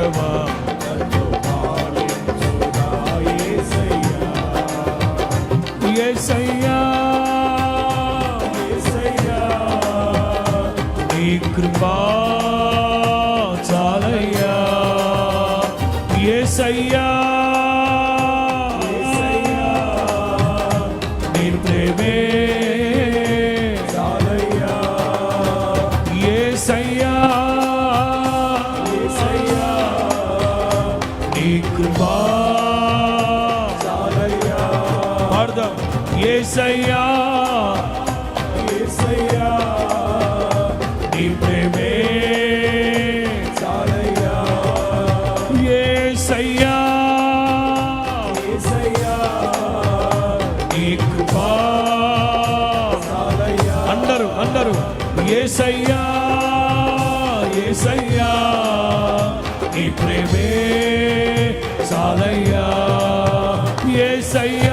పాడవా యేసయ్యా నీ కృపా చాలయ్యా యేసయ్యా నీ ప్రేమే చాలయ్యా యేసయ్యా నీ కృపా చాలయ్యా పాడదాం యేసయ్యా యేసయ్యా నీ ప్రేమే చాలయ్యా యేసయ్యా యేసయ్యా నీ కృపా చాలయ్యా అందరూ యేసయ్యా యేసయ్యా నీ ప్రేమే చాలయ్యా యేసయ్యా